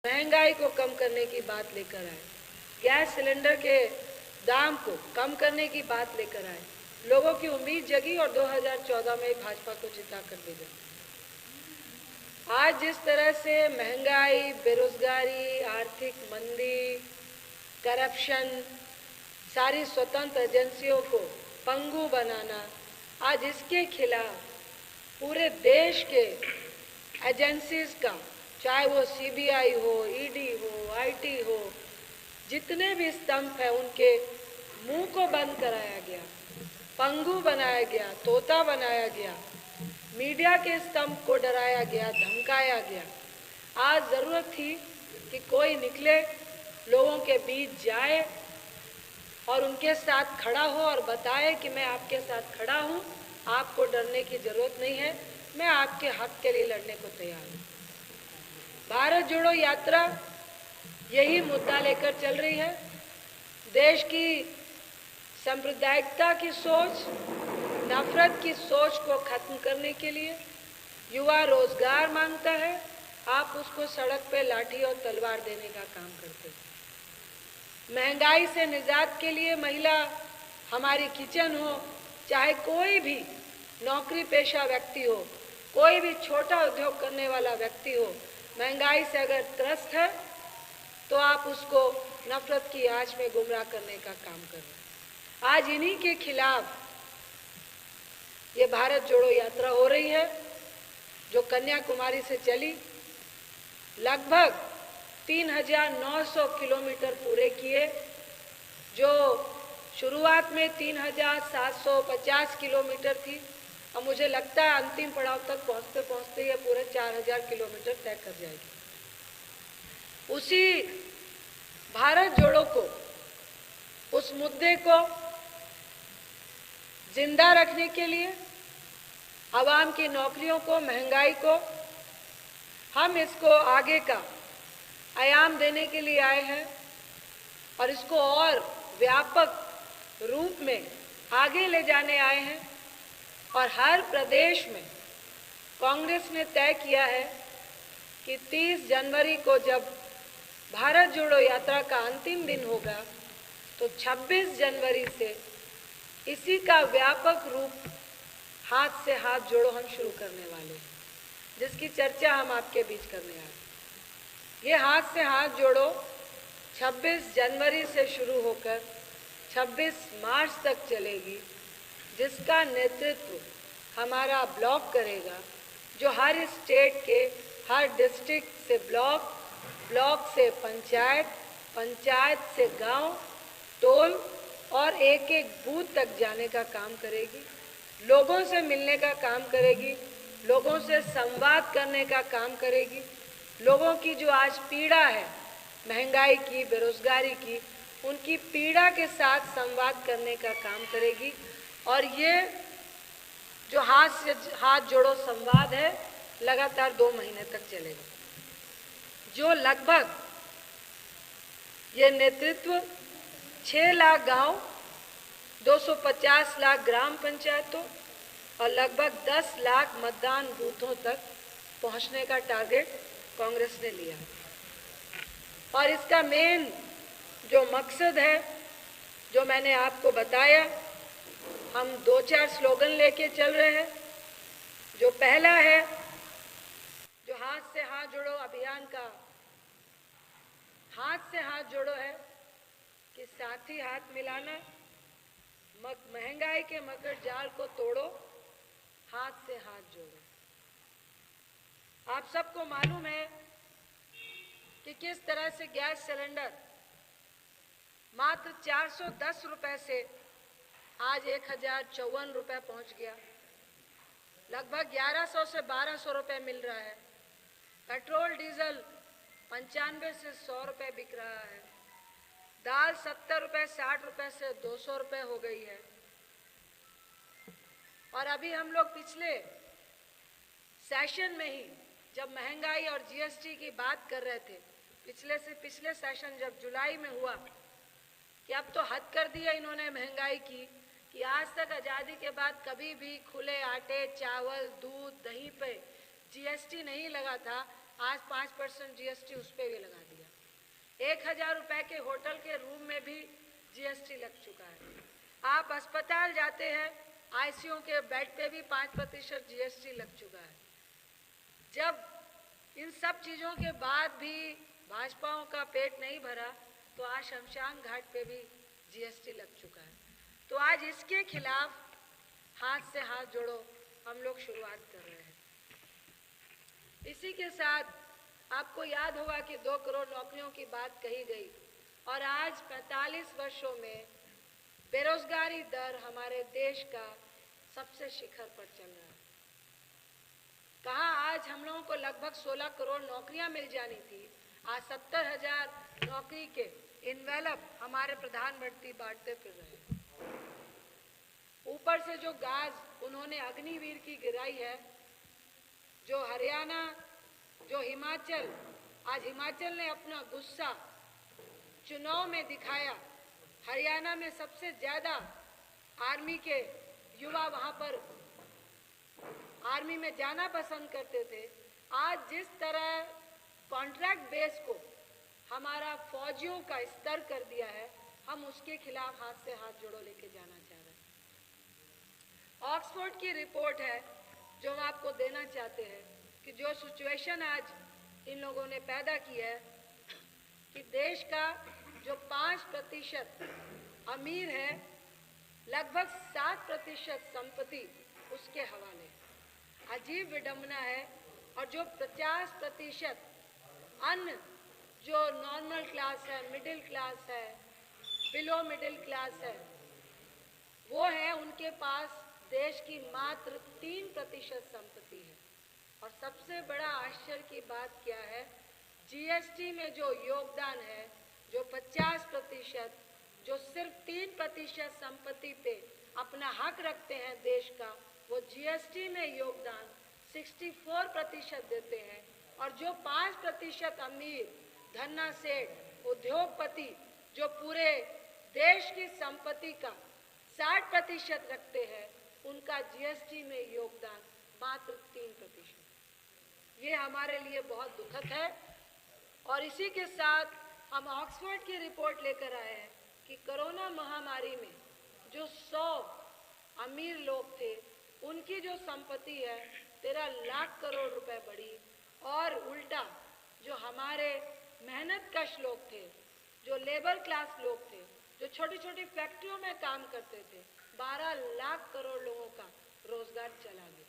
महंगाई को कम करने की बात लेकर आए, गैस सिलेंडर के दाम को कम करने की बात लेकर आए, लोगों की उम्मीद जगी और 2014 में भाजपा को जिता कर दे गए। आज जिस तरह से महंगाई, बेरोजगारी, आर्थिक मंदी, करप्शन, सारी स्वतंत्र एजेंसियों को पंगु बनाना, आज इसके खिलाफ पूरे देश के एजेंसीज का, चाहे वो सीबीआई हो, ईडी हो, आईटी हो, जितने भी स्तंभ हैं उनके मुंह को बंद कराया गया, पंगु बनाया गया, तोता बनाया गया, मीडिया के स्तंभ को डराया गया, धमकाया गया। आज जरूरत थी कि कोई निकले, लोगों के बीच जाए और उनके साथ खड़ा हो और बताए कि मैं आपके साथ खड़ा हूं, आपको डरने की जरूरत नहीं है, मैं आपके हक के लिए लड़ने को तैयार हूं। भारत जोड़ो यात्रा यही मुद्दा लेकर चल रही है। देश की सांप्रदायिकता की सोच, नफरत की सोच को खत्म करने के लिए युवा रोजगार मांगता है, आप उसको सड़क पे लाठी और तलवार देने का काम करते हैं। महंगाई से निजात के लिए महिला हमारी किचन हो, चाहे कोई भी नौकरी पेशा व्यक्ति हो, कोई भी छोटा उद्योग करने वाला व्यक्ति हो, महंगाई से अगर त्रस्त है तो आप उसको नफरत की आंच में गुमराह करने का काम कर रहे हैं। आज इन्हीं के खिलाफ ये भारत जोड़ो यात्रा हो रही है, जो कन्याकुमारी से चली, लगभग 3,900 किलोमीटर पूरे किए। जो शुरुआत में 3,750 किलोमीटर थी, अब मुझे लगता है अंतिम पड़ाव तक पहुंचते पहुंचते ये पूरे 4,000 किलोमीटर तय कर जाएगी। उसी भारत जोड़ो को, उस मुद्दे को जिंदा रखने के लिए, आवाम की नौकरियों को, महंगाई को, हम इसको आगे का आयाम देने के लिए आए हैं और इसको और व्यापक रूप में आगे ले जाने आए हैं। और हर प्रदेश में कांग्रेस ने तय किया है कि 30 जनवरी को जब भारत जोड़ो यात्रा का अंतिम दिन होगा, तो 26 जनवरी से इसी का व्यापक रूप हाथ से हाथ जोड़ो हम शुरू करने वाले हैं, जिसकी चर्चा हम आपके बीच करने आ रहे हैं। ये हाथ से हाथ जोड़ो 26 जनवरी से शुरू होकर 26 मार्च तक चलेगी, जिसका नेतृत्व हमारा ब्लॉक करेगा, जो हर स्टेट के हर डिस्ट्रिक्ट से ब्लॉक, ब्लॉक से पंचायत, पंचायत से गांव, टोल और एक एक बूथ तक जाने का काम करेगी, लोगों से मिलने का काम करेगी, लोगों से संवाद करने का काम करेगी, लोगों की जो आज पीड़ा है महंगाई की, बेरोजगारी की, उनकी पीड़ा के साथ संवाद करने का काम करेगी। और ये जो हाथ से हाथ जोड़ो संवाद है, लगातार 2 महीने तक चलेगा, जो लगभग ये नेतृत्व 6 लाख गांव, 250 लाख ग्राम पंचायतों और लगभग 10 लाख मतदान बूथों तक पहुंचने का टारगेट कांग्रेस ने लिया। और इसका मेन जो मकसद है, जो मैंने आपको बताया, हम 2-4 स्लोगन लेके चल रहे हैं। जो पहला है, जो हाथ से हाथ जोड़ो अभियान का हाथ से हाथ जोड़ो है कि साथ ही हाथ मिलाना, महंगाई के मकर जाल को तोड़ो, हाथ से हाथ जोड़ो। आप सबको मालूम है कि किस तरह से गैस सिलेंडर मात्र 410 रुपए से आज 1,054 रुपए पहुंच गया, लगभग 1100 से 1200 रुपए मिल रहा है। पेट्रोल डीजल 95 से 100 रुपए बिक रहा है। दाल 70 रुपए 60 रुपए से 200 रुपए हो गई है। और अभी हम लोग पिछले सेशन में ही जब महंगाई और जीएसटी की बात कर रहे थे, पिछले सेशन जब जुलाई में हुआ, कि अब तो हद कर दिया इन्होंने महंगाई की, कि आज तक आज़ादी के बाद कभी भी खुले आटे, चावल, दूध, दही पे जीएसटी नहीं लगा था, आज 5% GST उस पर भी लगा दिया। 1000 रुपये के होटल के रूम में भी GST लग चुका है। आप अस्पताल जाते हैं, ICU के बेड पे भी 5% GST लग चुका है। जब इन सब चीज़ों के बाद भी भाजपाओं का पेट नहीं भरा तो आज शमशान घाट पे भी GST लग चुका है। तो आज इसके खिलाफ हाथ से हाथ जोड़ो हम लोग शुरुआत कर रहे हैं। इसी के साथ आपको याद होगा कि 2 करोड़ नौकरियों की बात कही गई और आज 45 वर्षों में बेरोजगारी दर हमारे देश का सबसे शिखर पर चल रहा है। कहा आज हम लोगों को लगभग 16 करोड़ नौकरियां मिल जानी थी, आज 70,000 नौकरी के इनवेलप हमारे प्रधानमंत्री बांटते फिर रहे हैं। ऊपर से जो गाज उन्होंने अग्निवीर की गिराई है, जो हरियाणा, जो हिमाचल, आज हिमाचल ने अपना गुस्सा चुनाव में दिखाया। हरियाणा में सबसे ज्यादा आर्मी के युवा वहां पर आर्मी में जाना पसंद करते थे। आज जिस तरह कॉन्ट्रैक्ट बेस को हमारा फौजियों का स्तर कर दिया है, हम उसके खिलाफ हाथ से हाथ जोड़ो लेके जाना चाह रहे हैं। ऑक्सफोर्ड की रिपोर्ट है जो हम आपको देना चाहते हैं कि जो सिचुएशन आज इन लोगों ने पैदा की है कि देश का जो 5% अमीर है, लगभग 7% संपत्ति उसके हवाले। अजीब विडंबना है। और जो 50% अन्य जो नॉर्मल क्लास है, मिडिल क्लास है, बिलो मिडिल क्लास है, वो है उनके पास देश की मात्र 3% संपत्ति है। और सबसे बड़ा आश्चर्य की बात क्या है, GST में जो योगदान है, जो 50%, जो सिर्फ 3% संपत्ति पे अपना हक रखते हैं देश का, वो GST में योगदान 64% देते हैं। और जो 5% अमीर धन्ना सेठ उद्योगपति जो पूरे देश की संपत्ति का 60% रखते हैं, उनका GST में योगदान मात्र 3%। ये हमारे लिए बहुत दुखद है। और इसी के साथ हम ऑक्सफोर्ड की रिपोर्ट लेकर आए हैं कि कोरोना महामारी में जो 100 अमीर लोग थे, उनकी जो संपत्ति है 13 लाख करोड़ रुपए बढ़ी। और उल्टा जो हमारे मेहनतकश लोग थे, जो लेबर क्लास लोग थे, जो छोटी छोटी फैक्ट्रियों में काम करते थे, 12 लाख करोड़ लोगों का रोजगार चला गया।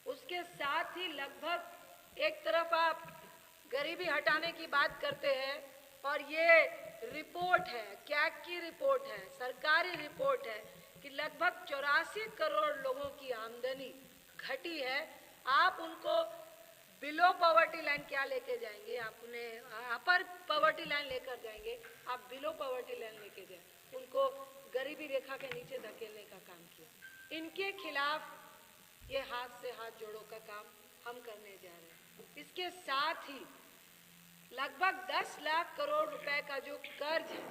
उसके साथ ही लगभग एक तरफ आप गरीबी हटाने की बात करते हैं और ये रिपोर्ट है, कैग की रिपोर्ट है, सरकारी रिपोर्ट है कि लगभग 84 करोड़ लोगों की आमदनी घटी है। आप उनको बिलो पॉवर्टी लाइन क्या लेके जाएंगे, आप उन्हें अपर पॉवर्टी लाइन लेकर जाएंगे, आप बिलो पॉवर्टी लाइन लेके जाए, उनको गरीबी रेखा के नीचे धकेलने का काम किया। इनके खिलाफ ये हाथ से हाथ जोड़ो का काम हम करने जा रहे हैं। इसके साथ ही लगभग 10 लाख करोड़ रुपए का जो कर्ज है,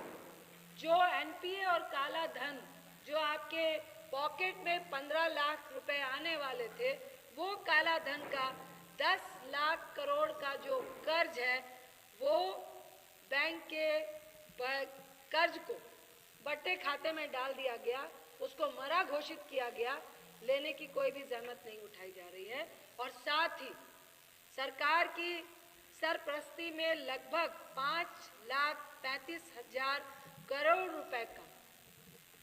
जो NPA और काला धन जो आपके पॉकेट में 15 लाख रुपए आने वाले थे, वो काला धन का 10 लाख करोड़ का जो कर्ज है, वो बैंक के कर्ज को बट्टे खाते में डाल दिया गया, उसको मरा घोषित किया गया, लेने की कोई भी जहमत नहीं उठाई जा रही है। और साथ ही सरकार की सरपरस्ती में लगभग 5,35,000 करोड़ रुपए का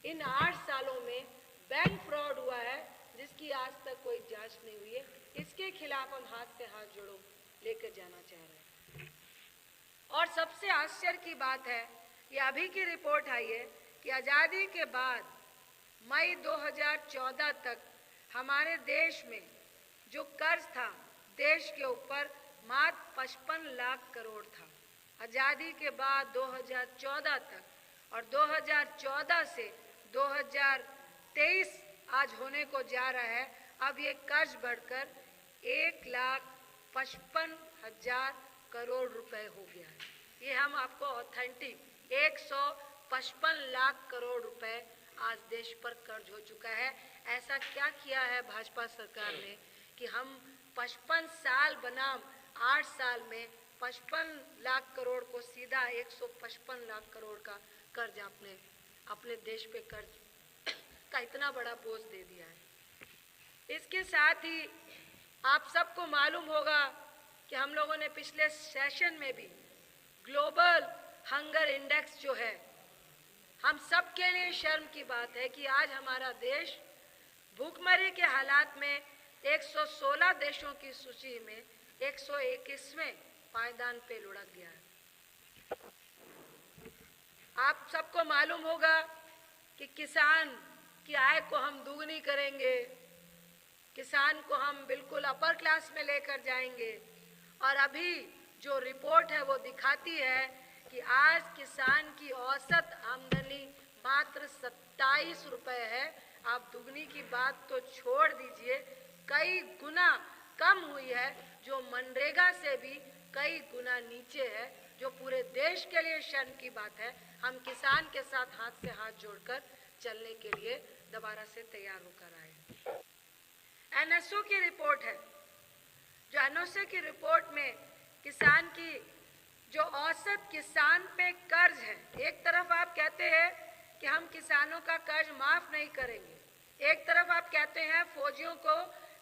इन 8 सालों में बैंक फ्रॉड हुआ है, जिसकी आज तक कोई जांच नहीं हुई है। इसके खिलाफ हम हाथ से हाथ जोड़ो लेकर जाना चाह रहे हैं। और सबसे आश्चर्य की बात है, ये अभी की रिपोर्ट आई है कि आज़ादी के बाद मई 2014 तक हमारे देश में जो कर्ज था देश के ऊपर मात्र 55 लाख करोड़ था। आज़ादी के बाद 2014 तक, और 2014 से 2023 आज होने को जा रहा है, अब ये कर्ज बढ़कर 1,55,000 करोड़ रुपए हो गया है। ये हम आपको ऑथेंटिक 155 लाख करोड़ रुपए आज देश पर कर्ज हो चुका है। ऐसा क्या किया है भाजपा सरकार ने कि हम 55 साल बनाम 8 साल में 55 लाख करोड़ को सीधा 155 लाख करोड़ का कर्ज आपने अपने देश पे कर्ज का इतना बड़ा बोझ दे दिया है। इसके साथ ही आप सबको मालूम होगा कि हम लोगों ने पिछले सेशन में भी ग्लोबल हंगर इंडेक्स जो है, हम सब के लिए शर्म की बात है कि आज हमारा देश भूखमरी के हालात में 116 देशों की सूची में 121वें पायदान पे लुढ़क गया है। आप सबको मालूम होगा कि किसान की आय को हम दुगनी करेंगे, किसान को हम बिल्कुल अपर क्लास में लेकर जाएंगे, और अभी जो रिपोर्ट है वो दिखाती है कि आज किसान की औसत आमदनी मात्र 27 रुपए है। आप दुगनी की बात तो छोड़ दीजिए, कई गुना कम हुई है, जो मनरेगा से भी कई गुना नीचे है, जो पूरे देश के लिए शर्म की बात है। हम किसान के साथ हाथ से हाथ जोड़कर चलने के लिए दोबारा से तैयार होकर आए। एनएसओ की रिपोर्ट है, जो एनएसओ की रिपोर्ट में किसान की जो औसत किसान पे कर्ज है, एक तरफ आप कहते हैं कि हम किसानों का कर्ज माफ नहीं करेंगे, एक तरफ आप कहते हैं फौजियों को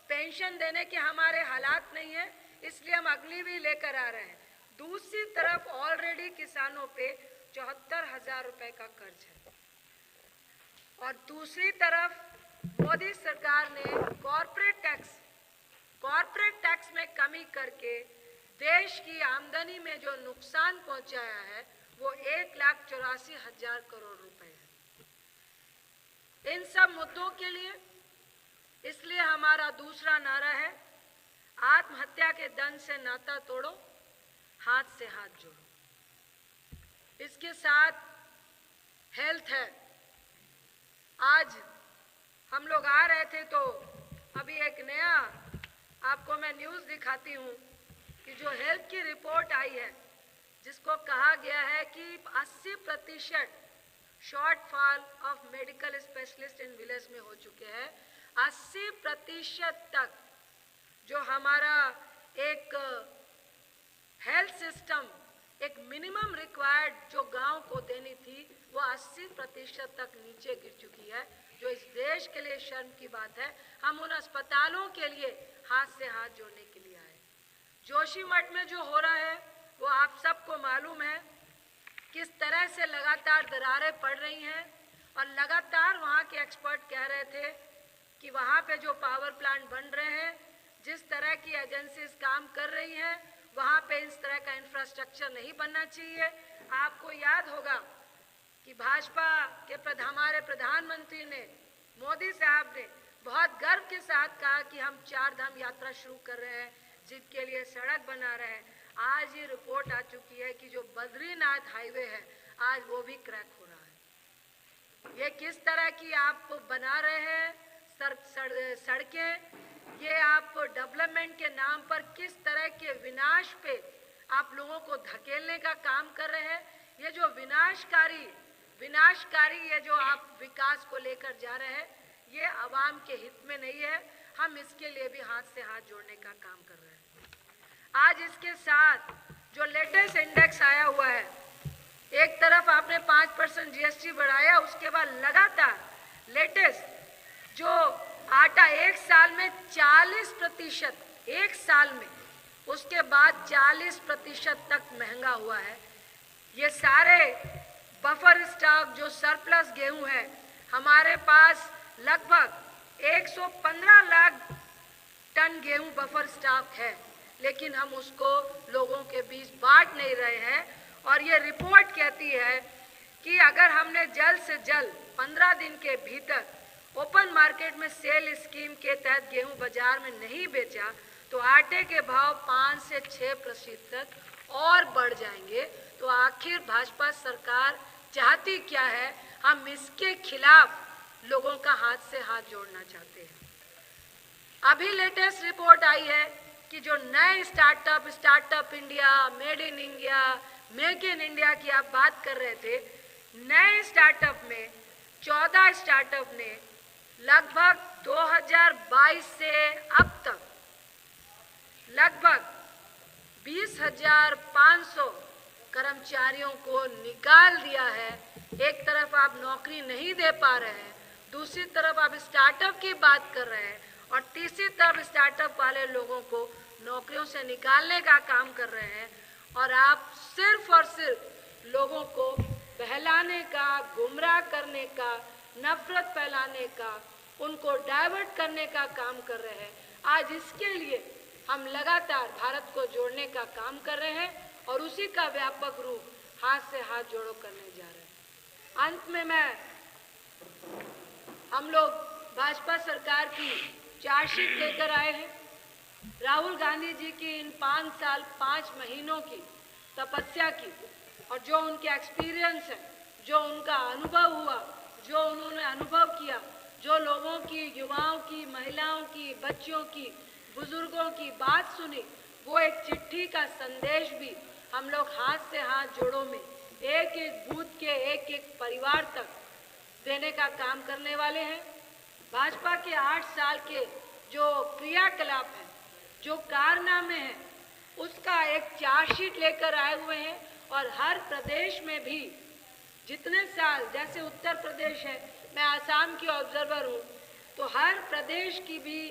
पेंशन देने के हमारे हालात नहीं है इसलिए हम अगली भी लेकर आ रहे हैं, दूसरी तरफ ऑलरेडी किसानों पे 74,000 रुपए का कर्ज है, और दूसरी तरफ मोदी सरकार ने कॉर्पोरेट टैक्स में कमी करके देश की आमदनी में जो नुकसान पहुंचाया है वो 1,84,000 करोड़ रुपए है। इन सब मुद्दों के लिए इसलिए हमारा दूसरा नारा है, आत्महत्या के दंड से नाता तोड़ो, हाथ से हाथ जोड़ो। इसके साथ हेल्थ है। आज हम लोग आ रहे थे तो अभी एक नया आपको मैं न्यूज़ दिखाती हूँ कि जो हेल्थ की रिपोर्ट आई है, जिसको कहा गया है कि 80% shortfall of medical specialist in village में हो चुके हैं। 80% तक जो हमारा एक हेल्थ सिस्टम एक मिनिमम रिक्वायर्ड जो गांव को देनी थी वो 80% तक नीचे गिर चुकी है, जो इस देश के लिए शर्म की बात है। हम उन अस्पतालों के लिए हाथ से हाथ जोड़ने के लिए आए। जोशीमठ में जो हो रहा है वो आप सबको मालूम है, किस तरह से लगातार दरारें पड़ रही हैं, और लगातार वहाँ के एक्सपर्ट कह रहे थे कि वहाँ पे जो पावर प्लांट बन रहे हैं, जिस तरह की एजेंसीज काम कर रही हैं, वहाँ पे इस तरह का इंफ्रास्ट्रक्चर नहीं बनना चाहिए। आपको याद होगा कि भाजपा के हमारे प्रधानमंत्री ने, मोदी साहब ने बहुत गर्व के साथ कहा कि हम 4 धाम यात्रा शुरू कर रहे हैं, जिसके लिए सड़क बना रहे हैं। आज ये रिपोर्ट आ चुकी है कि जो बद्रीनाथ हाईवे है आज वो भी क्रैक हो रहा है। ये किस तरह की आप बना रहे हैं सड़कें, ये आप डेवलपमेंट के नाम पर किस तरह के विनाश पे आप लोगों को धकेलने का काम कर रहे हैं। ये जो विनाशकारी ये जो आप विकास को लेकर जा रहे हैं, ये आवाम के हित में नहीं है। हम इसके लिए भी हाथ से हाथ जोड़ने का काम कर रहे हैं। आज इसके साथ जो लेटेस्ट इंडेक्स आया हुआ है, एक तरफ आपने 5% जीएसटी बढ़ाया, उसके बाद लगातार लेटेस्ट जो आटा एक साल में 40%, एक साल में, उसके बाद 40% तक महंगा हुआ है। ये सारे बफर स्टॉक जो सरप्लस गेहूं है, हमारे पास लगभग 115 लाख टन गेहूं बफर स्टॉक है, लेकिन हम उसको लोगों के बीच बांट नहीं रहे हैं। और ये रिपोर्ट कहती है कि अगर हमने जल्द से जल्द 15 दिन के भीतर ओपन मार्केट में सेल स्कीम के तहत गेहूं बाजार में नहीं बेचा तो आटे के भाव 5 से 6% और बढ़ जाएंगे। तो आखिर भाजपा सरकार चाहती क्या है? हम इसके खिलाफ लोगों का हाथ से हाथ जोड़ना चाहते हैं। अभी लेटेस्ट रिपोर्ट आई है कि जो नए startup India, made in India, make in India की आप बात कर रहे थे, नए स्टार्टअप में 14 स्टार्टअप ने लगभग 2022 से अब तक लगभग 20,500 कर्मचारियों को निकाल दिया है। एक तरफ आप नौकरी नहीं दे पा रहे हैं, दूसरी तरफ आप स्टार्टअप की बात कर रहे हैं, और तीसरी तरफ स्टार्टअप वाले लोगों को नौकरियों से निकालने का काम कर रहे हैं। और आप सिर्फ और सिर्फ लोगों को बहलाने का, गुमराह करने का, नफरत फैलाने का, उनको डाइवर्ट करने का काम कर रहे हैं। आज इसके लिए हम लगातार भारत को जोड़ने का काम कर रहे हैं और उसी का व्यापक रूप हाथ से हाथ जोड़ो करने जा रहे हैं। अंत में हम लोग भाजपा सरकार की चार्जशीट लेकर आए हैं। राहुल गांधी जी की इन 5 साल 5 महीनों की तपस्या की और जो उनके एक्सपीरियंस है, जो उनका अनुभव हुआ, जो उन्होंने अनुभव किया, जो लोगों की, युवाओं की, महिलाओं की, बच्चों की, बुजुर्गों की बात सुनी, वो एक चिट्ठी का संदेश भी हम लोग हाथ से हाथ जोड़ों में एक एक बूथ के एक एक परिवार तक देने का काम करने वाले हैं। भाजपा के 8 साल के जो क्रियाकलाप हैं, जो कारनामे हैं, उसका एक चार्जशीट लेकर आए हुए हैं। और हर प्रदेश में भी जितने साल, जैसे उत्तर प्रदेश है, मैं आसाम की ऑब्जर्वर हूँ, तो हर प्रदेश की भी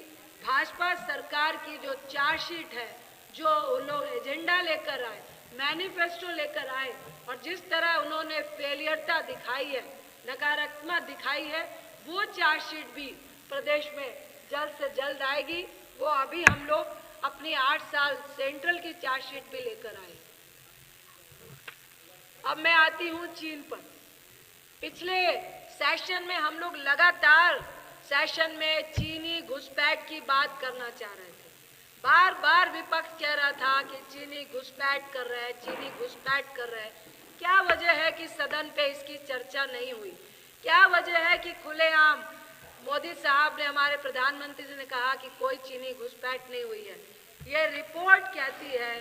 भाजपा सरकार की जो चार्जशीट है, जो लोग एजेंडा लेकर आए, मैनिफेस्टो लेकर आए, और जिस तरह उन्होंने फेलियरता दिखाई है, नकारात्मक दिखाई है, वो चार्जशीट भी प्रदेश में जल्द से जल्द आएगी। वो अभी हम लोग अपनी 8 साल सेंट्रल की चार्जशीट भी लेकर आए। अब मैं आती हूँ चीन पर। पिछले सेशन में हम लोग लगातार सेशन में चीनी घुसपैठ की बात करना चाह रहे थे। बार बार विपक्ष कह रहा था कि चीनी घुसपैठ कर रहे हैं, चीनी घुसपैठ कर रहे हैं। क्या वजह है कि सदन पे इसकी चर्चा नहीं हुई? क्या वजह है कि खुलेआम मोदी साहब ने, हमारे प्रधानमंत्री जी ने कहा कि कोई चीनी घुसपैठ नहीं हुई है? ये रिपोर्ट कहती है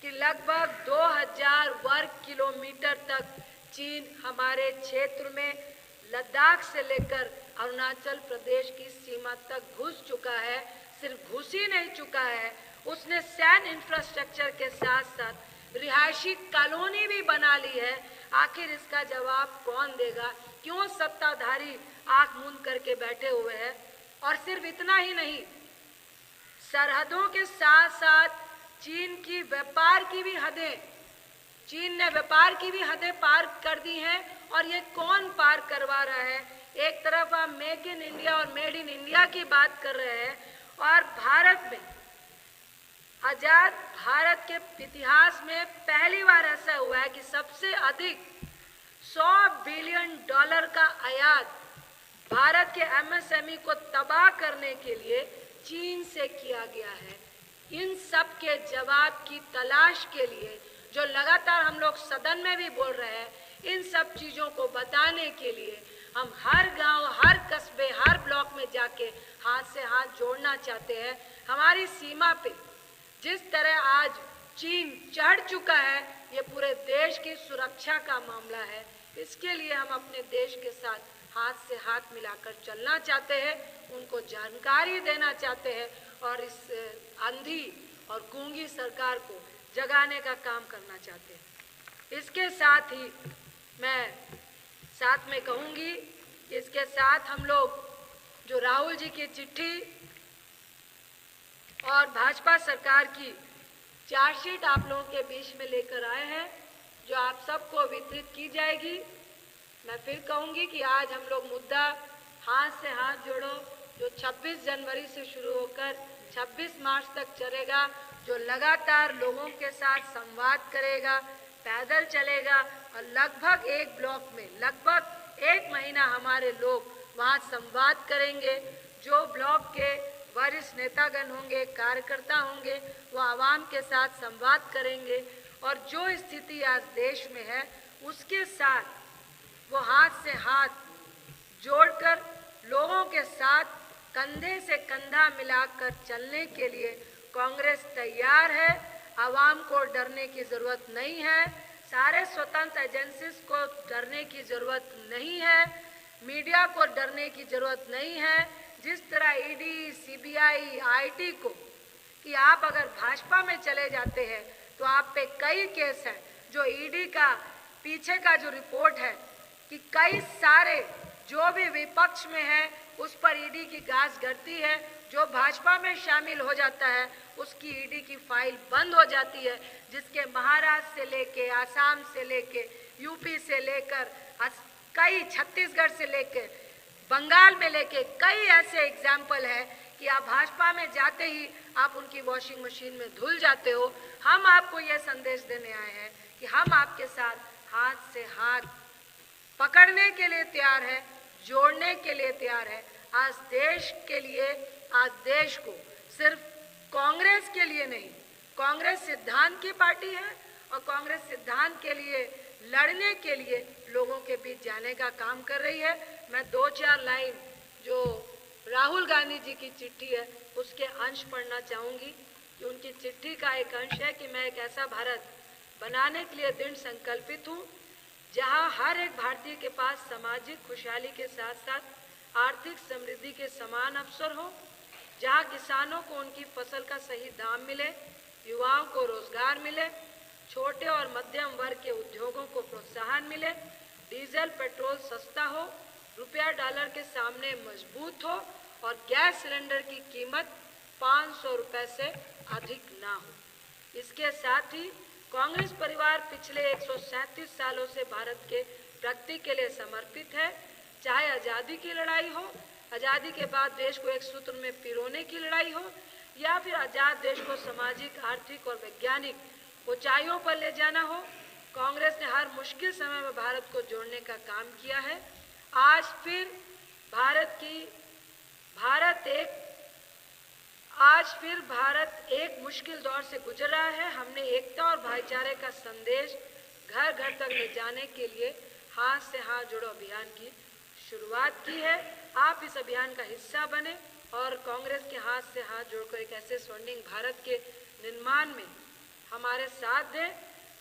कि लगभग 2000 वर्ग किलोमीटर तक चीन हमारे क्षेत्र में लद्दाख से लेकर अरुणाचल प्रदेश की सीमा तक घुस चुका है। सिर्फ घुस ही नहीं चुका है, उसने सैन्य इंफ्रास्ट्रक्चर के साथ साथ रिहायशी कॉलोनी भी बना ली है। आखिर इसका जवाब कौन देगा? क्यों सत्ताधारी आंख मूंद करके बैठे हुए हैं? और सिर्फ इतना ही नहीं, सरहदों के साथ साथ चीन की व्यापार की भी हदें, चीन ने व्यापार की भी हदें पार कर दी हैं। और ये कौन पार करवा रहा है? एक तरफ आप मेक इन इंडिया और मेड इन इंडिया की बात कर रहे हैं, और भारत में, आजाद भारत के इतिहास में पहली बार ऐसा हुआ है कि सबसे अधिक $100 बिलियन का आयात भारत के एमएसएमई को तबाह करने के लिए चीन से किया गया है। इन सब के जवाब की तलाश के लिए, जो लगातार हम लोग सदन में भी बोल रहे हैं, इन सब चीज़ों को बताने के लिए हम हर गांव, हर कस्बे, हर ब्लॉक में जाके हाथ से हाथ जोड़ना चाहते हैं। हमारी सीमा पे जिस तरह आज चीन चढ़ चुका है, ये पूरे देश की सुरक्षा का मामला है। इसके लिए हम अपने देश के साथ हाथ से हाथ मिलाकर चलना चाहते हैं, उनको जानकारी देना चाहते हैं और इस अंधी और गूंगी सरकार को जगाने का काम करना चाहते हैं। इसके साथ ही मैं साथ में कहूँगी, इसके साथ हम लोग जो राहुल जी की चिट्ठी और भाजपा सरकार की चार्जशीट आप लोगों के बीच में लेकर आए हैं, जो आप सबको वितरित की जाएगी। मैं फिर कहूँगी कि आज हम लोग मुद्दा हाथ से हाथ जोड़ो, जो 26 जनवरी से शुरू होकर 26 मार्च तक चलेगा, जो लगातार लोगों के साथ संवाद करेगा, पैदल चलेगा और लगभग एक ब्लॉक में लगभग 1 महीना हमारे लोग वहाँ संवाद करेंगे। जो ब्लॉक के वरिष्ठ नेतागण होंगे, कार्यकर्ता होंगे, वो आवाम के साथ संवाद करेंगे और जो स्थिति आज देश में है उसके साथ वो हाथ से हाथ जोड़कर लोगों के साथ कंधे से कंधा मिलाकर चलने के लिए कांग्रेस तैयार है। आवाम को डरने की ज़रूरत नहीं है, सारे स्वतंत्र एजेंसीज को डरने की ज़रूरत नहीं है, मीडिया को डरने की ज़रूरत नहीं है। जिस तरह ईडी, सीबीआई, आईटी को कि आप अगर भाजपा में चले जाते हैं तो आप पे कई केस हैं। जो ईडी का पीछे का जो रिपोर्ट है कि कई सारे जो भी विपक्ष में है उस पर ईडी की गाज गड़ती है। जो भाजपा में शामिल हो जाता है उसकी ईडी की फाइल बंद हो जाती है, जिसके महाराष्ट्र से लेके आसाम से लेके यूपी से लेकर कई छत्तीसगढ़ से लेके बंगाल में लेके कई ऐसे एग्जाम्पल है कि आप भाजपा में जाते ही आप उनकी वॉशिंग मशीन में धुल जाते हो। हम आपको ये संदेश देने आए हैं कि हम आपके साथ हाथ से हाथ पकड़ने के लिए तैयार है, जोड़ने के लिए तैयार है। आज देश के लिए, आज देश को सिर्फ कांग्रेस के लिए नहीं, कांग्रेस सिद्धांत की पार्टी है और कांग्रेस सिद्धांत के लिए लड़ने के लिए लोगों के बीच जाने का काम कर रही है। मैं 2-4 लाइन जो राहुल गांधी जी की चिट्ठी है उसके अंश पढ़ना चाहूंगी कि उनकी चिट्ठी का एक अंश है कि मैं एक ऐसा भारत बनाने के लिए दृढ़ संकल्पित हूँ जहाँ हर एक भारतीय के पास सामाजिक खुशहाली के साथ साथ आर्थिक समृद्धि के समान अवसर हो, जहाँ किसानों को उनकी फसल का सही दाम मिले, युवाओं को रोजगार मिले, छोटे और मध्यम वर्ग के उद्योगों को प्रोत्साहन मिले, डीजल पेट्रोल सस्ता हो, रुपया डॉलर के सामने मजबूत हो और गैस सिलेंडर की कीमत 500 रुपए से अधिक ना हो। इसके साथ ही कांग्रेस परिवार पिछले 137 सालों से भारत के प्रगति के लिए समर्पित है। चाहे आज़ादी की लड़ाई हो, आज़ादी के बाद देश को एक सूत्र में पिरोने की लड़ाई हो, या फिर आज़ाद देश को सामाजिक, आर्थिक और वैज्ञानिक ऊंचाइयों पर ले जाना हो, कांग्रेस ने हर मुश्किल समय में भारत को जोड़ने का काम किया है। आज फिर भारत एक मुश्किल दौर से गुजर रहा है। हमने एकता और भाईचारे का संदेश घर घर तक ले जाने के लिए हाथ से हाथ जोड़ो अभियान की शुरुआत की है। आप इस अभियान का हिस्सा बने और कांग्रेस के हाथ से हाथ जोड़कर एक ऐसे स्वर्णिम भारत के निर्माण में हमारे साथ दें।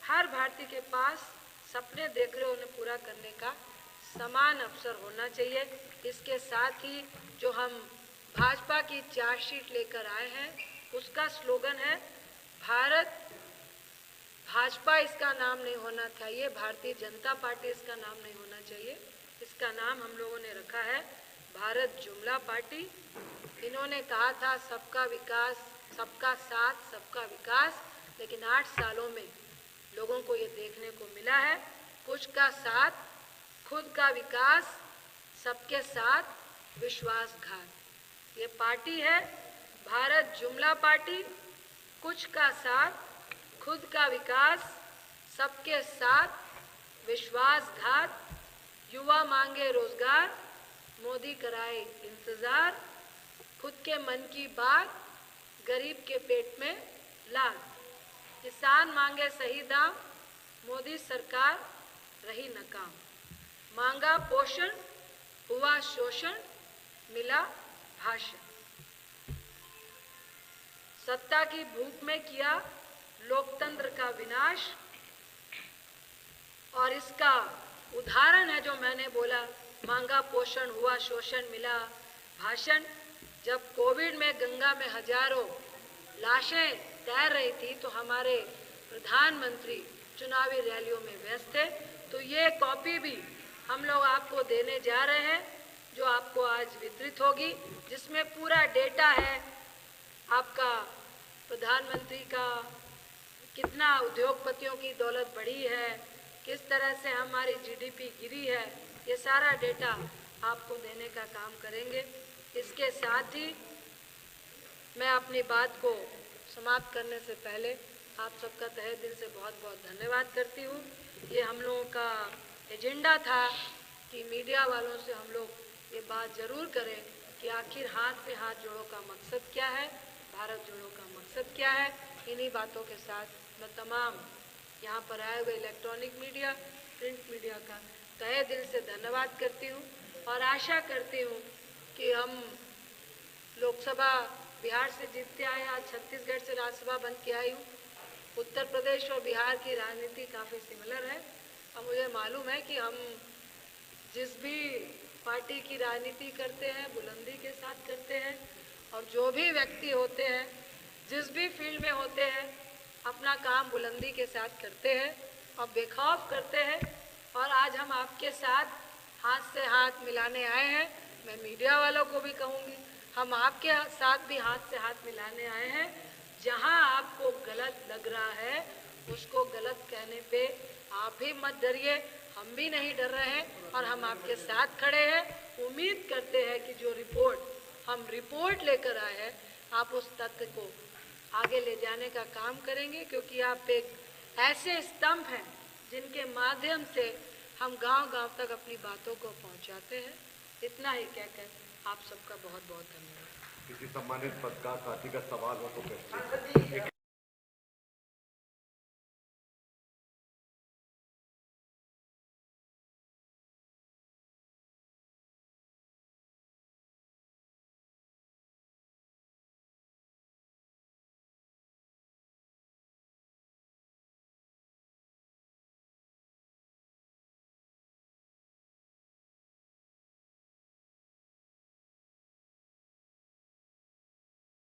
हर भारतीय के पास सपने देख रहे उन्हें पूरा करने का समान अवसर होना चाहिए। इसके साथ ही जो हम भाजपा की चार्जशीट लेकर आए हैं उसका स्लोगन है भारत भाजपा, इसका नाम नहीं होना चाहिए, भारतीय जनता पार्टी इसका नाम नहीं होना चाहिए। इसका नाम हम लोगों ने रखा है भारत जुमला पार्टी। इन्होंने कहा था सबका विकास, सबका साथ, सबका विकास, लेकिन 8 सालों में लोगों को ये देखने को मिला है कुछ का साथ, खुद का विकास, सबके साथ विश्वासघात। ये पार्टी है भारत जुमला पार्टी, कुछ का साथ, खुद का विकास, सबके साथ विश्वासघात, युवा मांगे रोजगार, मोदी कराए इंतजार, खुद के मन की बात, गरीब के पेट में लाल, किसान मांगे सही दाम, मोदी सरकार रही नाकाम, मांगा पोषण, हुआ शोषण, मिला भाषण, सत्ता की भूख में किया लोकतंत्र का विनाश। और इसका उदाहरण है जो मैंने बोला, मांगा पोषण, हुआ शोषण, मिला भाषण। जब कोविड में गंगा में हजारों लाशें तैर रही थी तो हमारे प्रधानमंत्री चुनावी रैलियों में व्यस्त थे। तो ये कॉपी भी हम लोग आपको देने जा रहे हैं जो आपको आज वितरित होगी, जिसमें पूरा डेटा है आपका प्रधानमंत्री का, कितना उद्योगपतियों की दौलत बढ़ी है, किस तरह से हमारी जीडीपी गिरी है, ये सारा डेटा आपको देने का काम करेंगे। इसके साथ ही मैं अपनी बात को समाप्त करने से पहले आप सबका तहे दिल से बहुत बहुत धन्यवाद करती हूँ। ये हम लोगों का एजेंडा था कि मीडिया वालों से हम लोग ये बात ज़रूर करें कि आखिर हाथ पे हाथ जोड़ो का मकसद क्या है, भारत जोड़ो का मकसद क्या है। इन्हीं बातों के साथ मैं तमाम यहाँ पर आए हुए इलेक्ट्रॉनिक मीडिया, प्रिंट मीडिया का तहे दिल से धन्यवाद करती हूँ और आशा करती हूँ कि हम लोकसभा बिहार से जीत के आए, आज छत्तीसगढ़ से राज्यसभा बन के आई हूँ। उत्तर प्रदेश और बिहार की राजनीति काफ़ी सिमिलर है और मुझे मालूम है कि हम जिस भी पार्टी की राजनीति करते हैं बुलंदी के साथ करते हैं और जो भी व्यक्ति होते हैं जिस भी फील्ड में होते हैं अपना काम बुलंदी के साथ करते हैं और बेखौफ करते हैं। और आज हम आपके साथ हाथ से हाथ मिलाने आए हैं। मैं मीडिया वालों को भी कहूँगी, हम आपके साथ भी हाथ से हाथ मिलाने आए हैं। जहाँ आपको गलत लग रहा है उसको गलत कहने पे आप भी मत डरिए, हम भी नहीं डर रहे हैं और हम आपके साथ खड़े हैं। उम्मीद करते हैं कि जो हम रिपोर्ट लेकर आए हैं आप उस तथ्य को आगे ले जाने का काम करेंगे, क्योंकि आप एक ऐसे स्तंभ हैं जिनके माध्यम से हम गांव-गांव तक अपनी बातों को पहुंचाते हैं। इतना ही कहकर आप सबका बहुत बहुत धन्यवाद। किसी सम्मानित पत्रकार साथी का सवाल हो तो